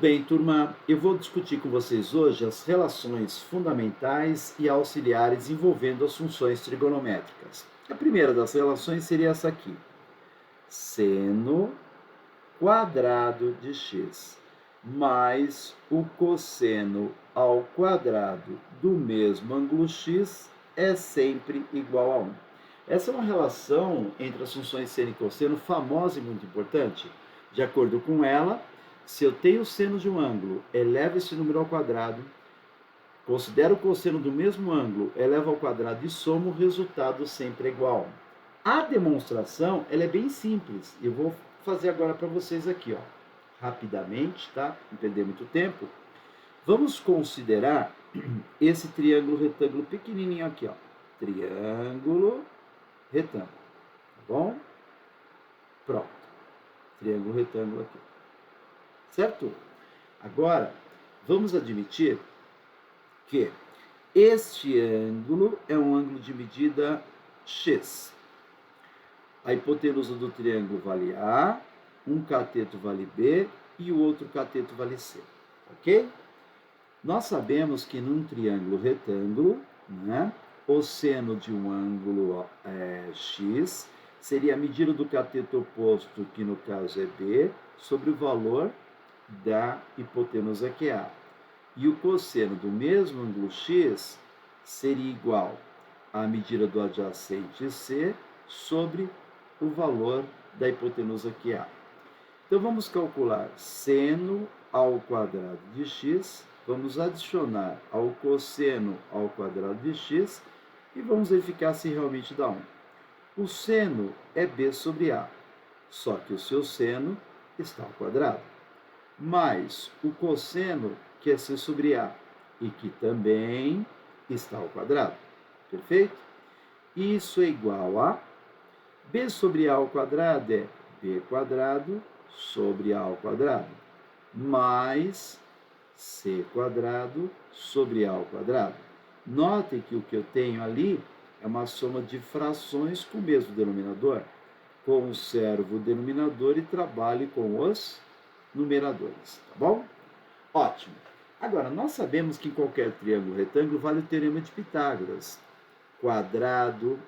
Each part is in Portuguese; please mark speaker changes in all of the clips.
Speaker 1: bem, turma? Eu vou discutir com vocês hoje as relações fundamentais e auxiliares envolvendo as funções trigonométricas. A primeira das relações seria essa aqui: seno quadrado de x mais o cosseno ao quadrado do mesmo ângulo x é sempre igual a 1. Essa é uma relação entre as funções seno e cosseno famosa e muito importante. De acordo com ela, se eu tenho o seno de um ângulo, elevo esse número ao quadrado, considero o cosseno do mesmo ângulo, elevo ao quadrado e somo, o resultado sempre é igual a 1. A demonstração ela é bem simples. Eu vou fazer agora para vocês aqui, rapidamente, tá? Não perder muito tempo. Vamos considerar esse triângulo retângulo pequenininho aqui, triângulo retângulo, tá bom? Pronto. Triângulo retângulo aqui. Certo? Agora, vamos admitir que este ângulo é um ângulo de medida x. A hipotenusa do triângulo vale A, um cateto vale B e o outro cateto vale C. Ok? Nós sabemos que num triângulo retângulo, o seno de um ângulo x seria a medida do cateto oposto, que no caso é B, sobre o valor da hipotenusa que é A. E o cosseno do mesmo ângulo x seria igual à medida do adjacente C sobre o valor da hipotenusa que é A. Então vamos calcular seno ao quadrado de x, vamos adicionar ao cosseno ao quadrado de x e vamos verificar se realmente dá 1. O seno é B sobre A, só que o seu seno está ao quadrado, mais o cosseno, que é C sobre A, e que também está ao quadrado. Perfeito? Isso é igual a B sobre A ao quadrado é B quadrado sobre A ao quadrado, mais C quadrado sobre A ao quadrado. Notem que o que eu tenho ali é uma soma de frações com o mesmo denominador. Conservo o denominador e trabalho com os numeradores, tá bom? Ótimo. Agora, nós sabemos que em qualquer triângulo retângulo vale o teorema de Pitágoras. Quadrado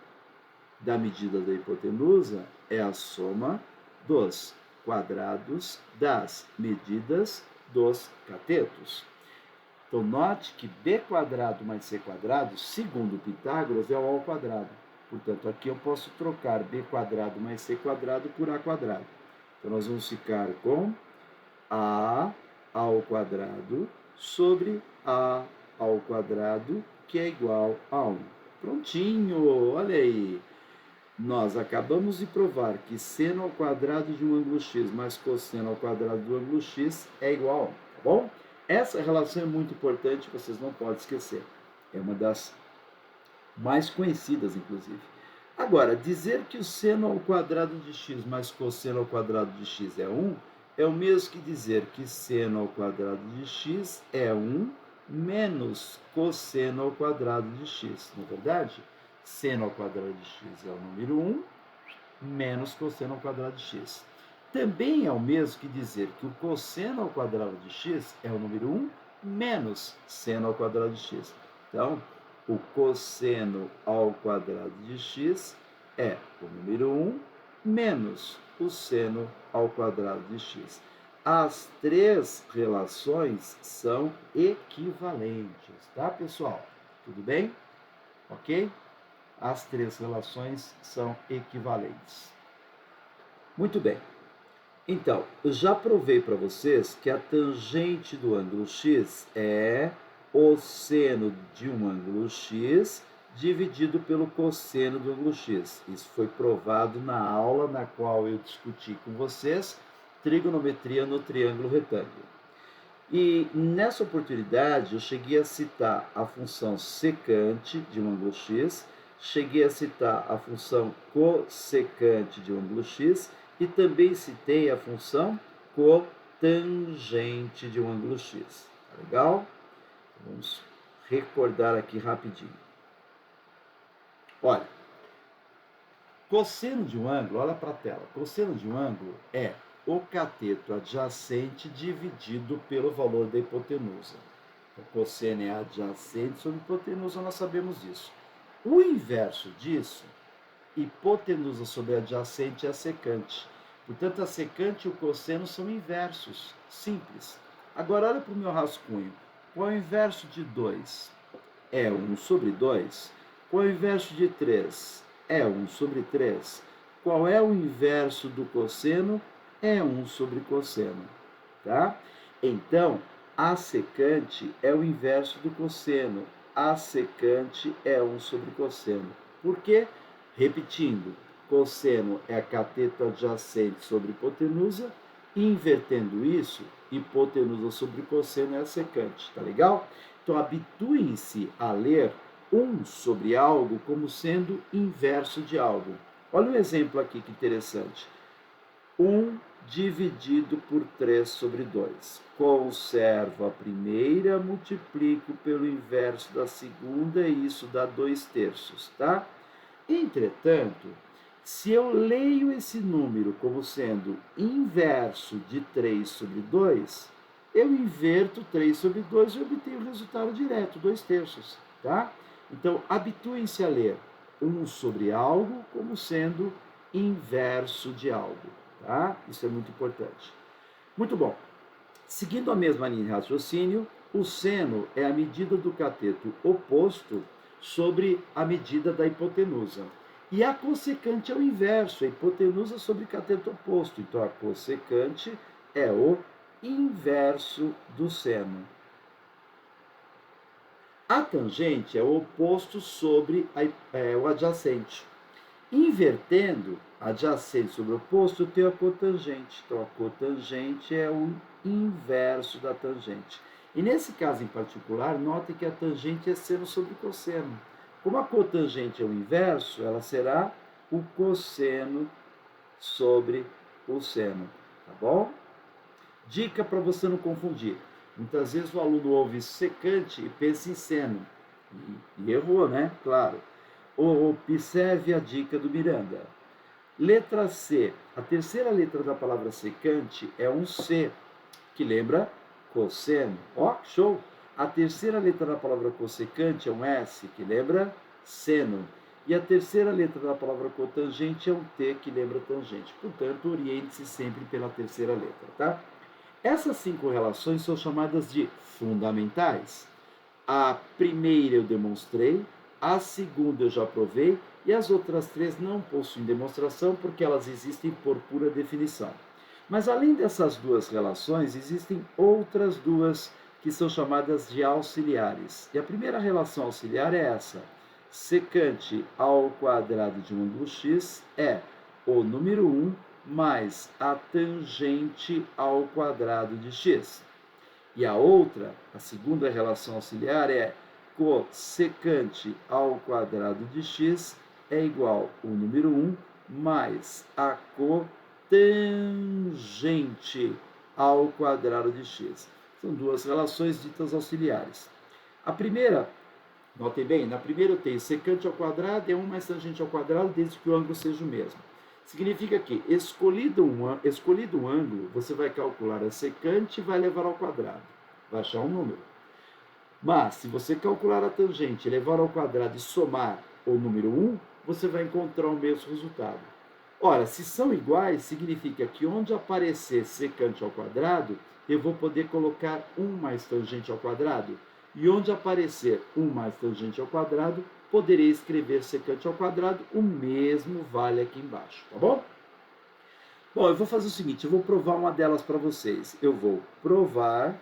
Speaker 1: da medida da hipotenusa é a soma dos quadrados das medidas dos catetos. Então, note que b quadrado mais c quadrado, segundo Pitágoras, é o a ao quadrado. Portanto, aqui eu posso trocar b quadrado mais c quadrado por a quadrado. Então, nós vamos ficar com a ao quadrado sobre a ao quadrado, que é igual a 1. Prontinho, olha aí. Nós acabamos de provar que seno ao quadrado de um ângulo x mais cosseno ao quadrado do ângulo x é igual a 1, tá bom? Essa relação é muito importante, vocês não podem esquecer. É uma das mais conhecidas, inclusive. Agora, dizer que o seno ao quadrado de x mais cosseno ao quadrado de x é 1 é o mesmo que dizer que seno ao quadrado de x é 1 menos cosseno ao quadrado de x. Não é verdade? Seno ao quadrado de x é o número 1 menos cosseno ao quadrado de x. Também é o mesmo que dizer que o cosseno ao quadrado de x é o número 1 menos seno ao quadrado de x. Então, o cosseno ao quadrado de x é o número 1 menos o seno ao quadrado de x. As três relações são equivalentes, tá, pessoal? Tudo bem? Ok? As três relações são equivalentes. Muito bem. Então, eu já provei para vocês que a tangente do ângulo x é o seno de um ângulo x dividido pelo cosseno do ângulo x. Isso foi provado na aula na qual eu discuti com vocês trigonometria no triângulo retângulo. E nessa oportunidade eu cheguei a citar a função secante de um ângulo x, cheguei a citar a função cossecante de um ângulo x e também citei a função cotangente de um ângulo x. Tá legal? Vamos recordar aqui rapidinho. Olha, cosseno de um ângulo, olha para a tela, cosseno de um ângulo é o cateto adjacente dividido pelo valor da hipotenusa. O cosseno é adjacente sobre hipotenusa, nós sabemos disso. O inverso disso, hipotenusa sobre adjacente, é a secante. Portanto, a secante e o cosseno são inversos, simples. Agora, olha para o meu rascunho. Qual é o inverso de 2? É 1 sobre 2. Qual é o inverso de 3? É 1 sobre 3. Qual é o inverso do cosseno? É 1 sobre cosseno. Tá? Então, a secante é o inverso do cosseno. A secante é 1 sobre cosseno. Por quê? Repetindo, cosseno é cateto adjacente sobre hipotenusa. Invertendo isso, hipotenusa sobre cosseno é a secante. Tá legal? Então, habituem-se a ler 1 sobre algo como sendo inverso de algo. Olha um exemplo aqui que interessante. 1 dividido por 3 sobre 2. Conservo a primeira, multiplico pelo inverso da segunda e isso dá 2/3, tá? Entretanto, se eu leio esse número como sendo inverso de 3 sobre 2, eu inverto 3 sobre 2 e obtenho o resultado direto, 2/3, tá? Então, habituem-se a ler 1 sobre algo como sendo inverso de algo, tá? Isso é muito importante. Muito bom. Seguindo a mesma linha de raciocínio, o seno é a medida do cateto oposto sobre a medida da hipotenusa. E a cossecante é o inverso, a hipotenusa sobre cateto oposto. Então, a cossecante é o inverso do seno. A tangente é o oposto sobre o adjacente. Invertendo adjacente sobre oposto, eu tenho a cotangente. Então, a cotangente é o inverso da tangente. E nesse caso em particular, notem que a tangente é seno sobre cosseno. Como a cotangente é o inverso, ela será o cosseno sobre o seno. Tá bom? Dica para você não confundir. Muitas vezes o aluno ouve secante e pensa em seno. E errou, né? Claro. Observe a dica do Miranda. Letra C. A terceira letra da palavra secante é um C, que lembra cosseno. Ó, show! A terceira letra da palavra cossecante é um S, que lembra seno. E a terceira letra da palavra cotangente é um T, que lembra tangente. Portanto, oriente-se sempre pela terceira letra, tá? Essas 5 relações são chamadas de fundamentais. A primeira eu demonstrei, a segunda eu já provei, e as outras 3 não possuem demonstração porque elas existem por pura definição. Mas além dessas 2 relações, existem outras 2 que são chamadas de auxiliares. E a primeira relação auxiliar é essa. Secante ao quadrado de um ângulo x é o número 1 mais a tangente ao quadrado de x. E a outra, a segunda relação auxiliar, é cossecante ao quadrado de x é igual ao número 1 mais a cotangente ao quadrado de x. São 2 relações ditas auxiliares. A primeira, notem bem, na primeira eu tenho secante ao quadrado é 1 mais tangente ao quadrado, desde que o ângulo seja o mesmo. Significa que, escolhido um ângulo, você vai calcular a secante e vai levar ao quadrado. Vai achar um número. Mas, se você calcular a tangente, levar ao quadrado e somar o número 1, você vai encontrar o mesmo resultado. Ora, se são iguais, significa que onde aparecer secante ao quadrado, eu vou poder colocar 1 mais tangente ao quadrado. E onde aparecer 1 mais tangente ao quadrado, poderei escrever secante ao quadrado, o mesmo vale aqui embaixo, tá bom? Bom, eu vou fazer o seguinte, eu vou provar uma delas para vocês. Eu vou provar,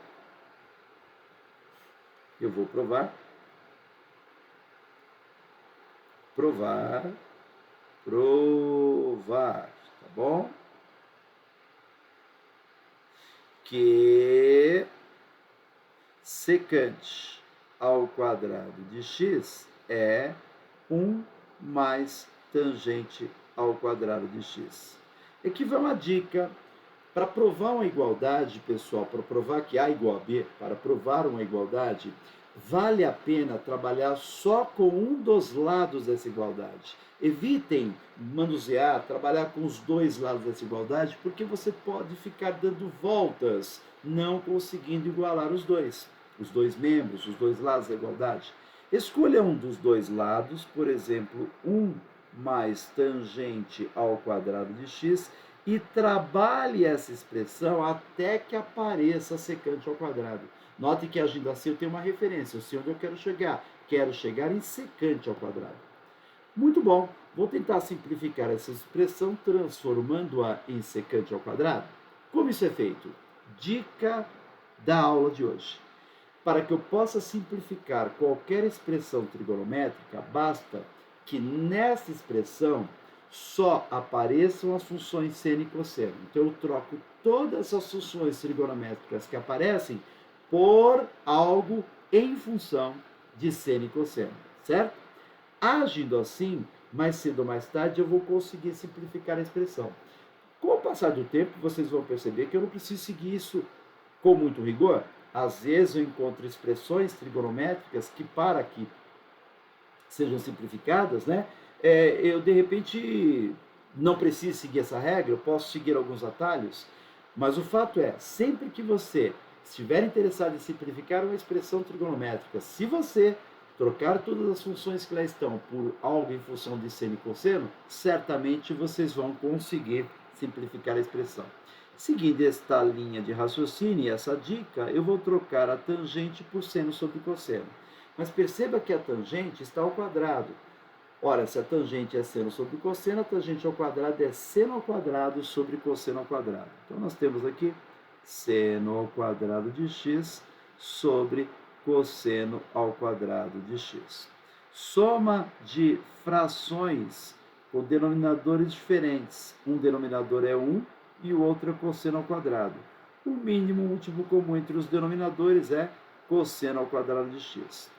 Speaker 1: tá bom? Que secante ao quadrado de x é 1 mais tangente ao quadrado de x. Aqui vai uma dica. Para provar uma igualdade, pessoal, para provar que A igual a B, para provar uma igualdade, vale a pena trabalhar só com um dos lados dessa igualdade. Evitem manusear, trabalhar com os dois lados dessa igualdade, porque você pode ficar dando voltas, não conseguindo igualar os dois membros, os dois lados da igualdade. Escolha um dos dois lados, por exemplo, 1 mais tangente ao quadrado de x, e trabalhe essa expressão até que apareça secante ao quadrado. Note que agindo assim eu tenho uma referência, eu sei onde eu quero chegar. Quero chegar em secante ao quadrado. Muito bom, vou tentar simplificar essa expressão transformando-a em secante ao quadrado. Como isso é feito? Dica da aula de hoje. Para que eu possa simplificar qualquer expressão trigonométrica, basta que nessa expressão só apareçam as funções seno e cosseno. Então eu troco todas as funções trigonométricas que aparecem por algo em função de seno e cosseno, certo? Agindo assim, mais cedo ou mais tarde eu vou conseguir simplificar a expressão. Com o passar do tempo, vocês vão perceber que eu não preciso seguir isso com muito rigor. Às vezes eu encontro expressões trigonométricas que, para que sejam simplificadas, né, eu de repente não preciso seguir essa regra, eu posso seguir alguns atalhos, mas o fato é, sempre que você estiver interessado em simplificar uma expressão trigonométrica, se você trocar todas as funções que lá estão por algo em função de seno e cosseno, certamente vocês vão conseguir simplificar a expressão. Seguindo esta linha de raciocínio e essa dica, eu vou trocar a tangente por seno sobre cosseno. Mas perceba que a tangente está ao quadrado. Ora, se a tangente é seno sobre cosseno, a tangente ao quadrado é seno ao quadrado sobre cosseno ao quadrado. Então, nós temos aqui seno ao quadrado de x sobre cosseno ao quadrado de x. Soma de frações com denominadores diferentes. Um denominador é 1 e o outro é cosseno ao quadrado. O mínimo múltiplo comum entre os denominadores é cosseno ao quadrado de x.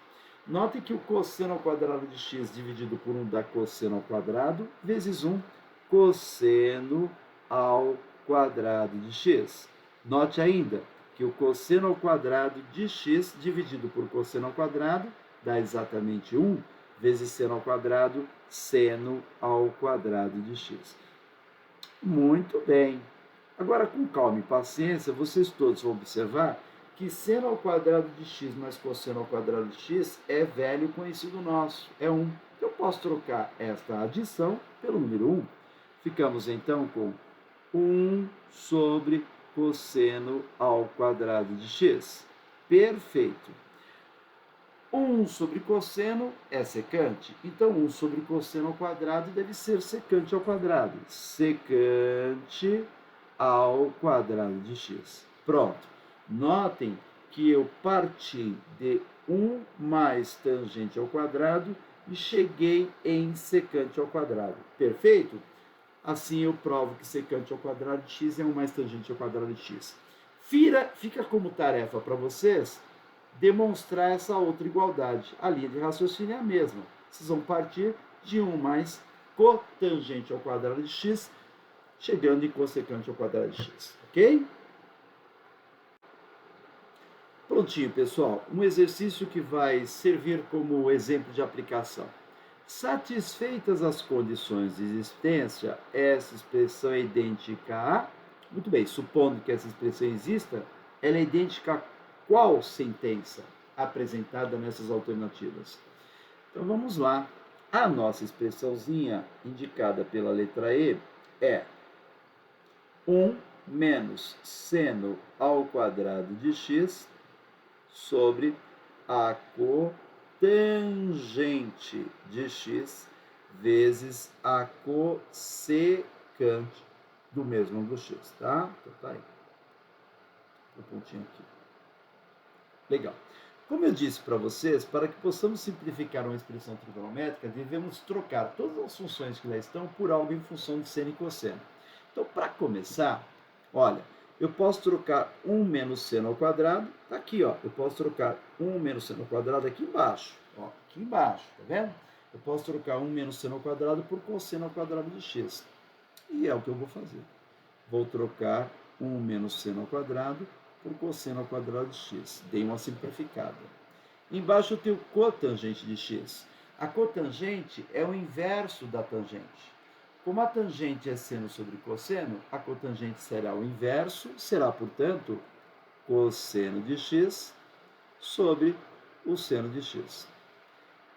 Speaker 1: Note que o cosseno ao quadrado de x dividido por 1 dá cosseno ao quadrado, vezes 1 cosseno ao quadrado de x. Note ainda que o cosseno ao quadrado de x dividido por cosseno ao quadrado dá exatamente 1 vezes seno ao quadrado, seno ao quadrado de x. Muito bem. Agora, com calma e paciência, vocês todos vão observar que seno ao quadrado de x mais cosseno ao quadrado de x é velho conhecido nosso, é 1. Eu posso trocar esta adição pelo número 1. Ficamos então com 1 sobre cosseno ao quadrado de x. Perfeito. 1 sobre cosseno é secante, então 1 sobre cosseno ao quadrado deve ser secante ao quadrado. Secante ao quadrado de x. Pronto. Notem que eu parti de 1 mais tangente ao quadrado e cheguei em secante ao quadrado. Perfeito? Assim eu provo que secante ao quadrado de x é 1 mais tangente ao quadrado de x. Fica como tarefa para vocês demonstrar essa outra igualdade. A linha de raciocínio é a mesma. Vocês vão partir de 1 mais cotangente ao quadrado de x, chegando em cossecante ao quadrado de x. Ok? Prontinho, pessoal. Um exercício que vai servir como exemplo de aplicação. Satisfeitas as condições de existência, essa expressão é idêntica a... Muito bem, supondo que essa expressão exista, ela é idêntica a qual sentença apresentada nessas alternativas? Então vamos lá. A nossa expressãozinha indicada pela letra E é 1 menos seno ao quadrado de x sobre a cotangente de x vezes a cossecante do mesmo ângulo x, tá? Então tá aí. O pontinho aqui. Legal. Como eu disse para vocês, para que possamos simplificar uma expressão trigonométrica, devemos trocar todas as funções que lá estão por algo em função de seno e cosseno. Então, para começar, olha, eu posso trocar 1 menos seno ao quadrado, tá aqui, ó. Eu posso trocar 1 menos seno ao quadrado aqui embaixo, ó, aqui embaixo, tá vendo? Eu posso trocar 1 menos seno ao quadrado por cosseno ao quadrado de x. E é o que eu vou fazer. Vou trocar 1 menos seno ao quadrado por cosseno ao quadrado de x. Dei uma simplificada. Embaixo eu tenho cotangente de x. A cotangente é o inverso da tangente. Como a tangente é seno sobre cosseno, a cotangente será o inverso, será, portanto, cosseno de x sobre o seno de x.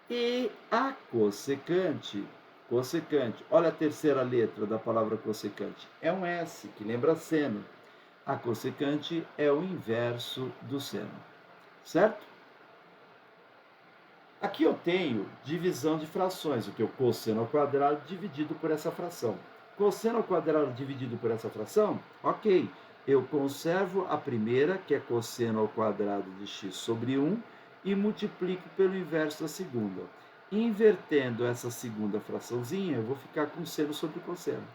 Speaker 1: E a cossecante, olha a terceira letra da palavra cossecante, é um S, que lembra seno. A cossecante é o inverso do seno, certo? Aqui eu tenho divisão de frações, o que é o cosseno ao quadrado dividido por essa fração. Cosseno ao quadrado dividido por essa fração, ok. Eu conservo a primeira, que é cosseno ao quadrado de x sobre 1, e multiplico pelo inverso da segunda. Invertendo essa segunda fraçãozinha, eu vou ficar com seno sobre cosseno.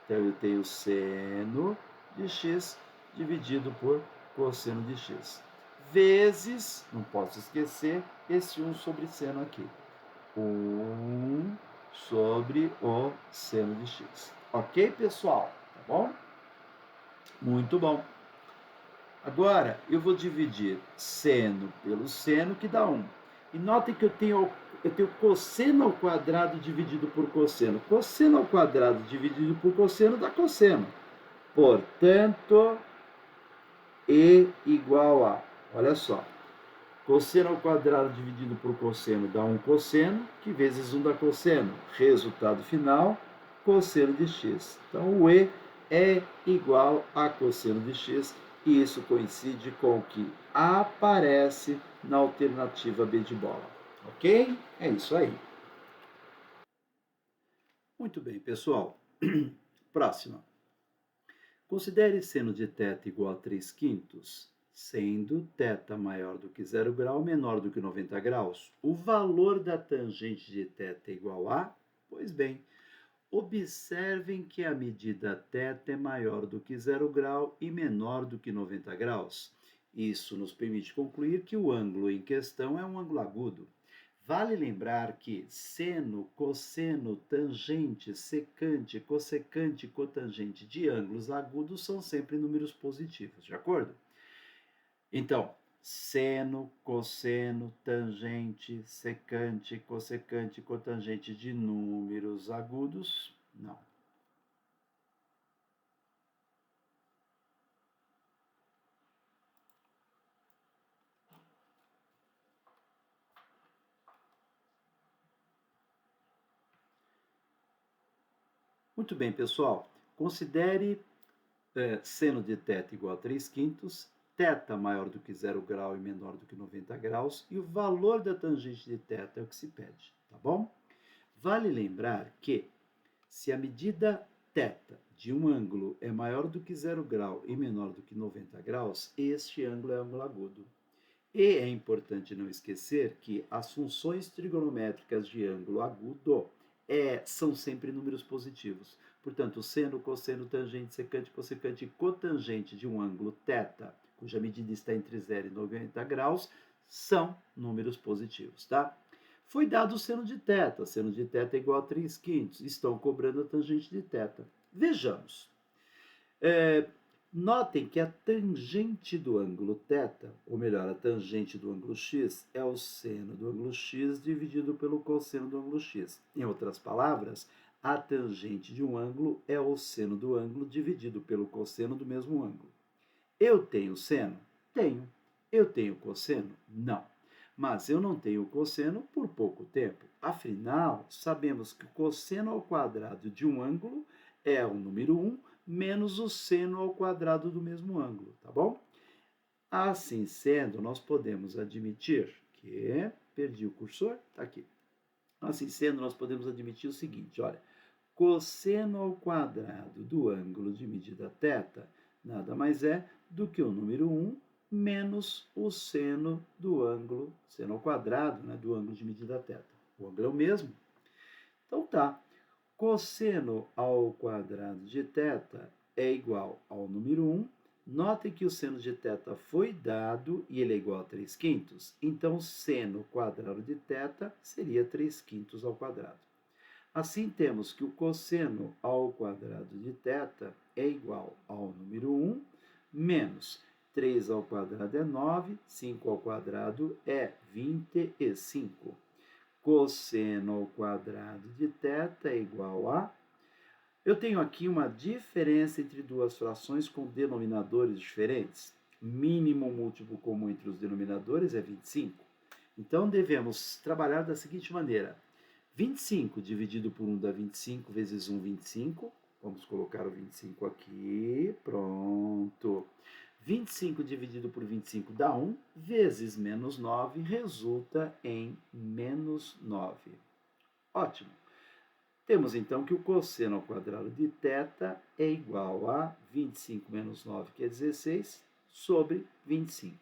Speaker 1: Então, eu tenho seno de x dividido por cosseno de x. Vezes, não posso esquecer, esse 1 sobre seno aqui. 1 sobre o seno de x. Ok, pessoal? Tá bom? Muito bom. Agora, eu vou dividir seno pelo seno, que dá 1. E notem que eu tenho cosseno ao quadrado dividido por cosseno. Cosseno ao quadrado dividido por cosseno dá cosseno. Portanto, E igual a, olha só, cosseno ao quadrado dividido por cosseno dá 1 cosseno, que vezes 1 dá cosseno. Resultado final, cosseno de x. Então, o E é igual a cosseno de x, e isso coincide com o que aparece na alternativa B de bola. Ok? É isso aí. Muito bem, pessoal. Próxima. Considere seno de θ igual a 3 quintos, sendo θ maior do que 0 grau, menor do que 90 graus. O valor da tangente de θ é igual a? Pois bem, observem que a medida θ é maior do que 0 grau e menor do que 90 graus. Isso nos permite concluir que o ângulo em questão é um ângulo agudo. Vale lembrar que seno, cosseno, tangente, secante, cossecante e cotangente de ângulos agudos são sempre números positivos, de acordo? Então, seno, cosseno, tangente, secante, cossecante, cotangente de números agudos, não. Muito bem, pessoal. Considere seno de θ igual a 3 quintos, θ maior do que 0 grau e menor do que 90 graus, e o valor da tangente de θ é o que se pede, tá bom? Vale lembrar que, se a medida θ de um ângulo é maior do que 0 grau e menor do que 90 graus, este ângulo é ângulo agudo. E é importante não esquecer que as funções trigonométricas de ângulo agudo são sempre números positivos. Portanto, seno, cosseno, tangente, secante, cossecante e cotangente de um ângulo θ, cuja medida está entre 0 e 90 graus, são números positivos, tá? Foi dado o seno de θ. Seno de θ é igual a 3 quintos. Estão cobrando a tangente de θ. Vejamos. Notem que a tangente do ângulo θ, ou melhor, a tangente do ângulo x, é o seno do ângulo x dividido pelo cosseno do ângulo x. Em outras palavras, a tangente de um ângulo é o seno do ângulo dividido pelo cosseno do mesmo ângulo. Eu tenho seno? Tenho. Eu tenho cosseno? Não. Mas eu não tenho cosseno por pouco tempo. Afinal, sabemos que o cosseno ao quadrado de um ângulo é o número 1 menos o seno ao quadrado do mesmo ângulo, tá bom? Assim sendo, nós podemos admitir que... Perdi o cursor? Está aqui. Assim sendo, nós podemos admitir o seguinte, olha, cosseno ao quadrado do ângulo de medida θ nada mais é do que o número 1 menos o seno do ângulo, seno ao quadrado, né, do ângulo de medida θ. O ângulo é o mesmo. Então tá, cosseno ao quadrado de θ é igual ao número 1. Notem que o seno de θ foi dado e ele é igual a 3 quintos. Então, seno quadrado de θ seria 3 quintos ao quadrado. Assim, temos que o cosseno ao quadrado de θ é igual ao número 1 menos 3 ao quadrado é 9, 5 ao quadrado é 25. Cosseno ao quadrado de θ é igual a... Eu tenho aqui uma diferença entre duas frações com denominadores diferentes. Mínimo múltiplo comum entre os denominadores é 25. Então, devemos trabalhar da seguinte maneira. 25 dividido por 1 dá 25, vezes 1, 25. Vamos colocar o 25 aqui, pronto. 25 dividido por 25 dá 1, vezes menos 9, resulta em menos 9. Ótimo. Temos então que o cosseno ao quadrado de θ é igual a 25 menos 9, que é 16, sobre 25.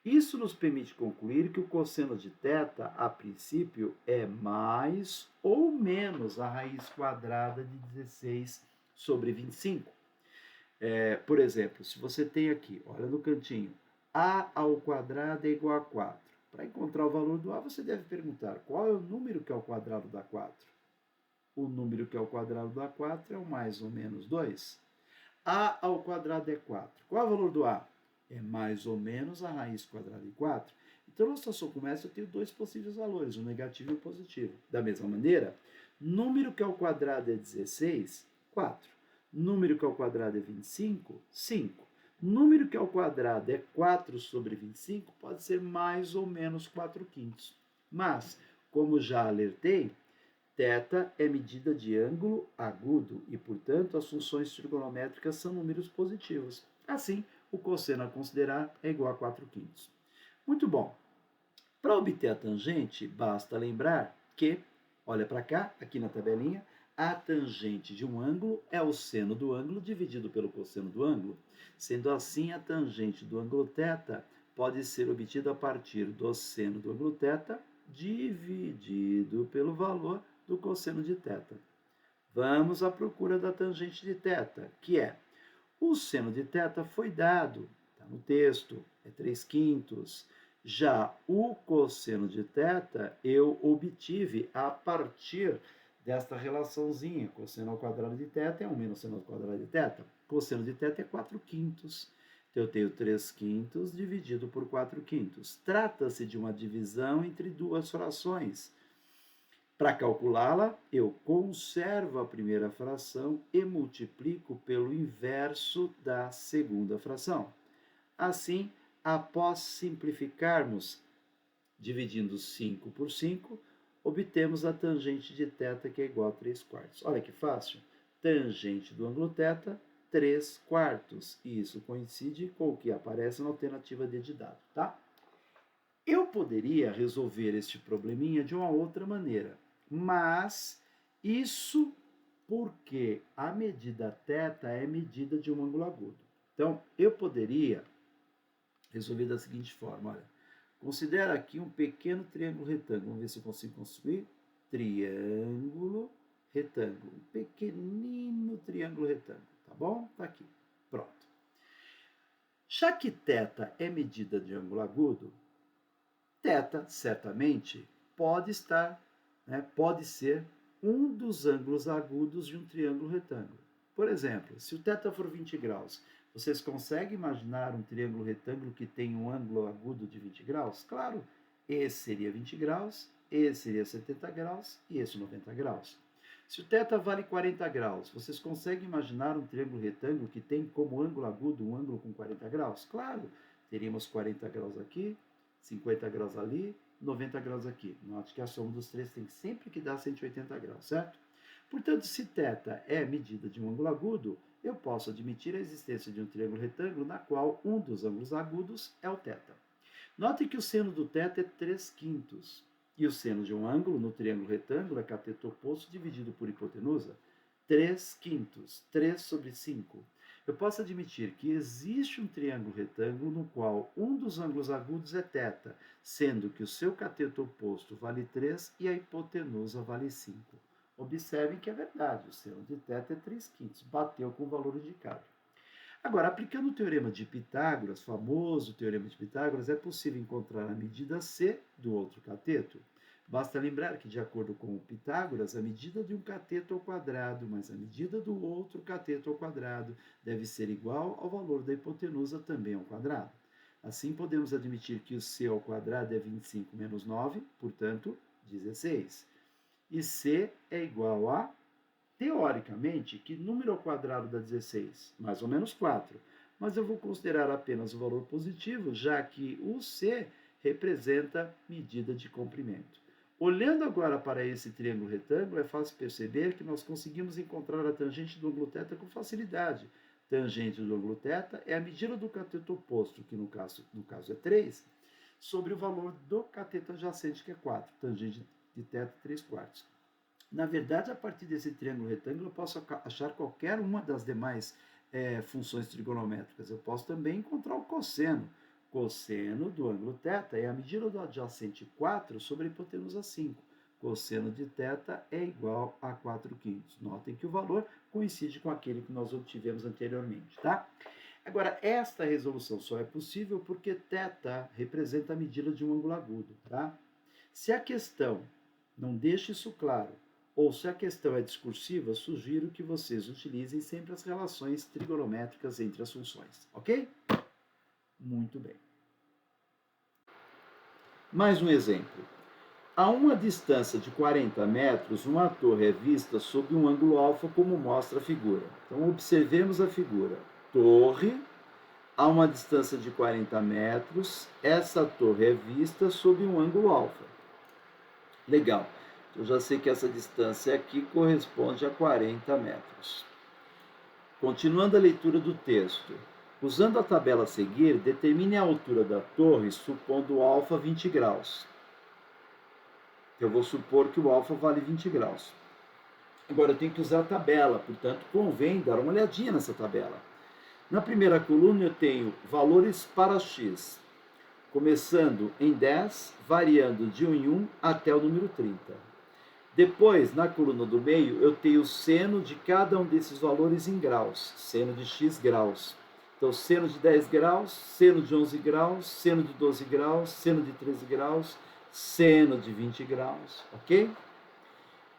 Speaker 1: Isso nos permite concluir que o cosseno de θ, a princípio, é mais ou menos a raiz quadrada de 16 sobre 25. Por exemplo, se você tem aqui, olha no cantinho, a ao quadrado é igual a 4. Para encontrar o valor do a, você deve perguntar qual é o número que é o quadrado da 4. O número que é o quadrado da 4 é o mais ou menos 2. A ao quadrado é 4. Qual é o valor do a? É mais ou menos a raiz quadrada de 4. Então, na situação como essa, eu tenho dois possíveis valores, o negativo e o positivo. Da mesma maneira, número que ao quadrado é 16, 4. Número que ao quadrado é 25, 5. Número que ao quadrado é 4 sobre 25, pode ser mais ou menos 4 quintos. Mas, como já alertei, θ é medida de ângulo agudo e, portanto, as funções trigonométricas são números positivos. Assim, o cosseno a considerar é igual a 4 quintos. Muito bom. Para obter a tangente, basta lembrar que, olha para cá, aqui na tabelinha, a tangente de um ângulo é o seno do ângulo dividido pelo cosseno do ângulo. Sendo assim, a tangente do ângulo θ pode ser obtida a partir do seno do ângulo θ dividido pelo valor do cosseno de θ. Vamos à procura da tangente de θ, que é o seno de θ foi dado, está no texto, é 3 quintos. Já o cosseno de θ eu obtive a partir desta relaçãozinha. Cosseno ao quadrado de θ é 1 menos seno ao quadrado de θ. Cosseno de θ é 4 quintos. Então, eu tenho 3 quintos dividido por 4 quintos. Trata-se de uma divisão entre duas frações. Para calculá-la, eu conservo a primeira fração e multiplico pelo inverso da segunda fração. Assim, após simplificarmos, dividindo 5 por 5, obtemos a tangente de θ, que é igual a 3 quartos. Olha que fácil. Tangente do ângulo θ, 3 quartos. E isso coincide com o que aparece na alternativa D de dado, tá? Eu poderia resolver este probleminha de uma outra maneira, mas isso porque a medida θ é medida de um ângulo agudo. Então, eu poderia resolver da seguinte forma, olha, considera aqui um pequeno triângulo retângulo, vamos ver se eu consigo construir, triângulo retângulo, um pequenino triângulo retângulo, tá bom? Tá aqui, pronto. Já que θ é medida de ângulo agudo, θ, certamente, pode ser um dos ângulos agudos de um triângulo retângulo. Por exemplo, se o θ for 20 graus, vocês conseguem imaginar um triângulo retângulo que tem um ângulo agudo de 20 graus? Claro, esse seria 20 graus, esse seria 70 graus e esse 90 graus. Se o θ vale 40 graus, vocês conseguem imaginar um triângulo retângulo que tem como ângulo agudo um ângulo com 40 graus? Claro, teríamos 40 graus aqui, 50 graus ali, 90 graus aqui. Note que a soma dos três tem sempre que dar 180 graus, certo? Portanto, se θ é medida de um ângulo agudo, eu posso admitir a existência de um triângulo retângulo na qual um dos ângulos agudos é o θ. Note que o seno do θ é 3 quintos. E o seno de um ângulo no triângulo retângulo é cateto oposto dividido por hipotenusa. 3 quintos, 3 sobre 5. Eu posso admitir que existe um triângulo retângulo no qual um dos ângulos agudos é θ, sendo que o seu cateto oposto vale 3 e a hipotenusa vale 5. Observem que é verdade, o seno de θ é 3 quintos, bateu com o valor indicado. Agora, aplicando o teorema de Pitágoras, famoso teorema de Pitágoras, é possível encontrar a medida C do outro cateto. Basta lembrar que, de acordo com o Pitágoras, a medida de um cateto ao quadrado mais a medida do outro cateto ao quadrado deve ser igual ao valor da hipotenusa também ao quadrado. Assim, podemos admitir que o c ao quadrado é 25 menos 9, portanto, 16. E c é igual a, teoricamente, que número ao quadrado dá 16? Mais ou menos 4. Mas eu vou considerar apenas o valor positivo, já que o c representa medida de comprimento. Olhando agora para esse triângulo retângulo, é fácil perceber que nós conseguimos encontrar a tangente do ângulo θ com facilidade. Tangente do ângulo θ é a medida do cateto oposto, que no caso é 3, sobre o valor do cateto adjacente, que é 4. Tangente de θ, 3/4. Na verdade, a partir desse triângulo retângulo, eu posso achar qualquer uma das demais funções trigonométricas. Eu posso também encontrar o cosseno. Cosseno do ângulo θ é a medida do adjacente 4 sobre a hipotenusa 5. Cosseno de θ é igual a 4/5. Notem que o valor coincide com aquele que nós obtivemos anteriormente, tá? Agora, esta resolução só é possível porque θ representa a medida de um ângulo agudo, tá? Se a questão não deixa isso claro, ou se a questão é discursiva, sugiro que vocês utilizem sempre as relações trigonométricas entre as funções, ok? Muito bem. Mais um exemplo. A uma distância de 40 metros, uma torre é vista sob um ângulo alfa, como mostra a figura. Então, observemos a figura. Torre, a uma distância de 40 metros, essa torre é vista sob um ângulo alfa. Legal. Eu já sei que essa distância aqui corresponde a 40 metros. Continuando a leitura do texto. Usando a tabela a seguir, determine a altura da torre, supondo o alfa 20 graus. Eu vou supor que o alfa vale 20 graus. Agora eu tenho que usar a tabela, portanto, convém dar uma olhadinha nessa tabela. Na primeira coluna eu tenho valores para x, começando em 10, variando de 1 em 1 até o número 30. Depois, na coluna do meio, eu tenho o seno de cada um desses valores em graus, seno de x graus. Então, seno de 10 graus, seno de 11 graus, seno de 12 graus, seno de 13 graus, seno de 20 graus, ok?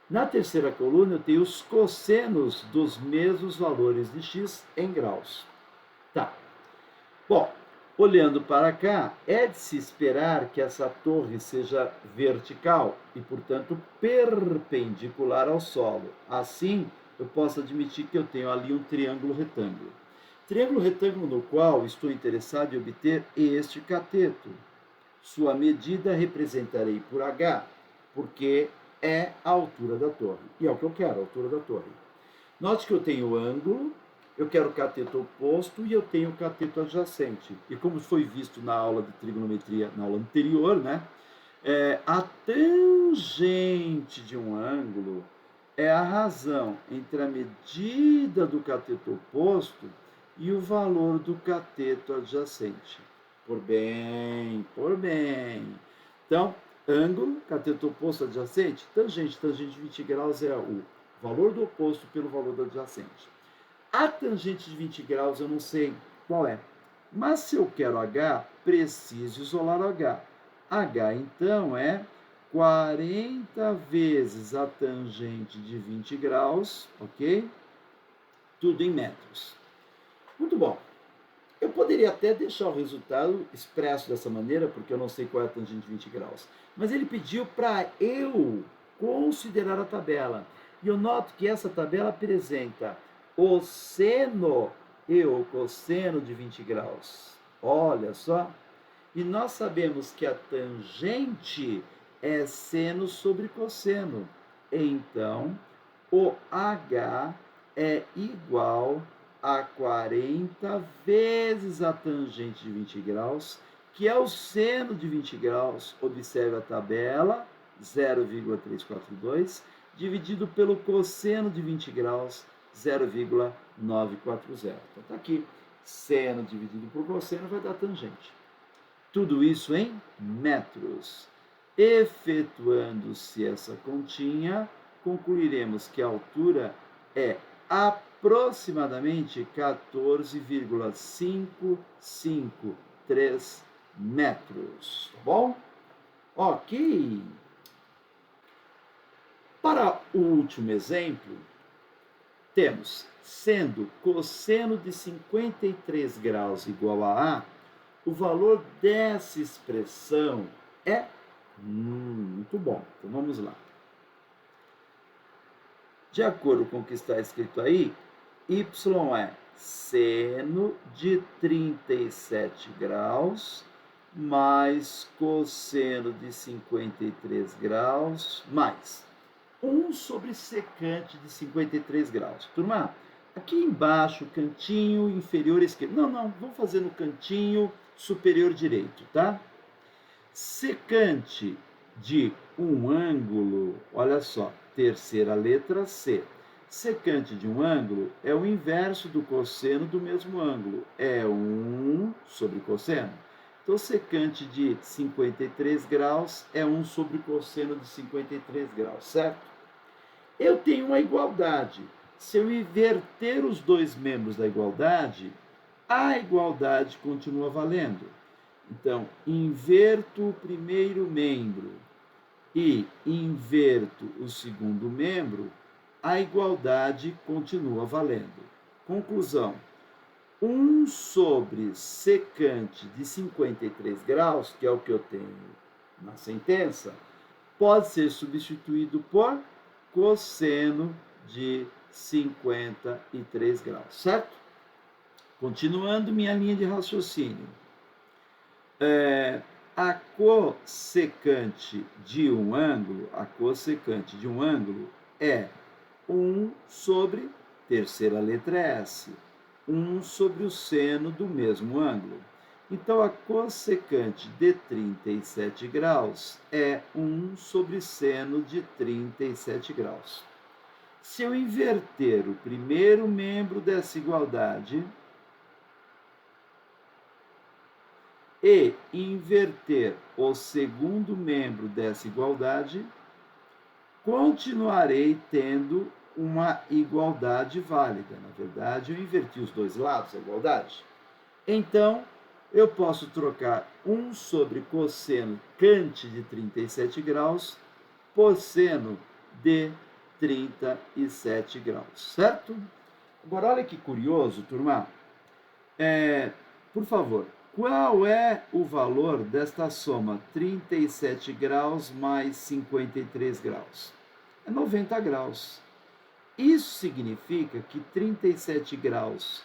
Speaker 1: Na terceira coluna, eu tenho os cossenos dos mesmos valores de x em graus. Tá. Bom, olhando para cá, é de se esperar que essa torre seja vertical e, portanto, perpendicular ao solo. Assim, eu posso admitir que eu tenho ali um triângulo retângulo. Triângulo retângulo no qual estou interessado em obter este cateto. Sua medida representarei por h, porque é a altura da torre. E é o que eu quero, a altura da torre. Note que eu tenho ângulo, eu quero o cateto oposto e eu tenho o cateto adjacente. E como foi visto na aula de trigonometria, na aula anterior, né? A tangente de um ângulo é a razão entre a medida do cateto oposto e o valor do cateto adjacente. Por bem. Então, ângulo, cateto oposto adjacente, tangente de 20 graus é o valor do oposto pelo valor do adjacente. A tangente de 20 graus eu não sei qual é. Mas se eu quero h, preciso isolar o h. h, então, é 40 vezes a tangente de 20 graus, ok? Tudo em metros. Muito bom. Eu poderia até deixar o resultado expresso dessa maneira, porque eu não sei qual é a tangente de 20 graus. Mas ele pediu para eu considerar a tabela. E eu noto que essa tabela apresenta o seno e o cosseno de 20 graus. Olha só. E nós sabemos que a tangente é seno sobre cosseno. Então, o h é igual a 40 vezes a tangente de 20 graus, que é o seno de 20 graus, observe a tabela, 0,342, dividido pelo cosseno de 20 graus, 0,940. Então, está aqui, seno dividido por cosseno vai dar tangente. Tudo isso em metros. Efetuando-se essa continha, concluiremos que a altura é aproximadamente 14,553 metros. Tá bom? Ok. Para o último exemplo, temos, sendo cosseno de 53 graus igual a A, o valor dessa expressão é... muito bom. Então, vamos lá. De acordo com o que está escrito aí, y é seno de 37 graus mais cosseno de 53 graus mais 1 sobre secante de 53 graus. Turma, aqui embaixo, cantinho inferior esquerdo. Não, vamos fazer no cantinho superior direito, tá? Secante de um ângulo, olha só, terceira letra C. Secante de um ângulo é o inverso do cosseno do mesmo ângulo. É 1 sobre cosseno. Então, secante de 53 graus é 1 sobre cosseno de 53 graus, certo? Eu tenho uma igualdade. Se eu inverter os dois membros da igualdade, a igualdade continua valendo. Então, inverto o primeiro membro e inverto o segundo membro, a igualdade continua valendo. Conclusão: 1 sobre secante de 53 graus, que é o que eu tenho na sentença, pode ser substituído por cosseno de 53 graus, certo? Continuando minha linha de raciocínio. A cossecante de um ângulo, é 1 sobre, terceira letra S, 1 sobre o seno do mesmo ângulo. Então, a cossecante de 37 graus é 1 sobre seno de 37 graus. Se eu inverter o primeiro membro dessa igualdade e inverter o segundo membro dessa igualdade, continuarei tendo uma igualdade válida. Na verdade, eu inverti os dois lados da igualdade. Então, eu posso trocar 1 sobre cosseno cante de 37 graus por seno de 37 graus, certo? Agora, olha que curioso, turma. Por favor, qual é o valor desta soma 37 graus mais 53 graus? É 90 graus. Isso significa que 37 graus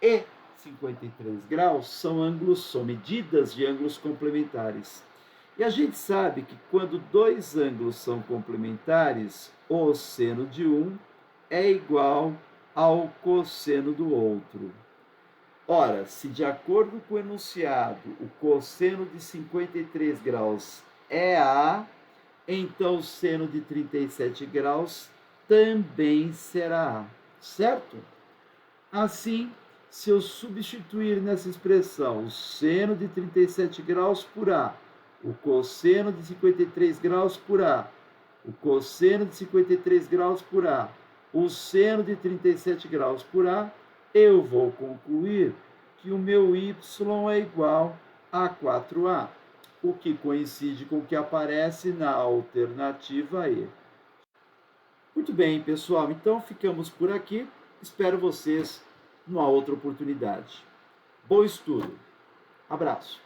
Speaker 1: e 53 graus são medidas de ângulos complementares. E a gente sabe que quando dois ângulos são complementares, o seno de um é igual ao cosseno do outro. Ora, se de acordo com o enunciado, o cosseno de 53 graus é A, então o seno de 37 graus também será A, certo? Assim, se eu substituir nessa expressão o seno de 37 graus por A, o cosseno de 53 graus por A, o cosseno de 53 graus por A, o seno de 37 graus por A, eu vou concluir que o meu y é igual a 4A, o que coincide com o que aparece na alternativa E. Muito bem, pessoal, então ficamos por aqui. Espero vocês numa outra oportunidade. Bom estudo. Abraço.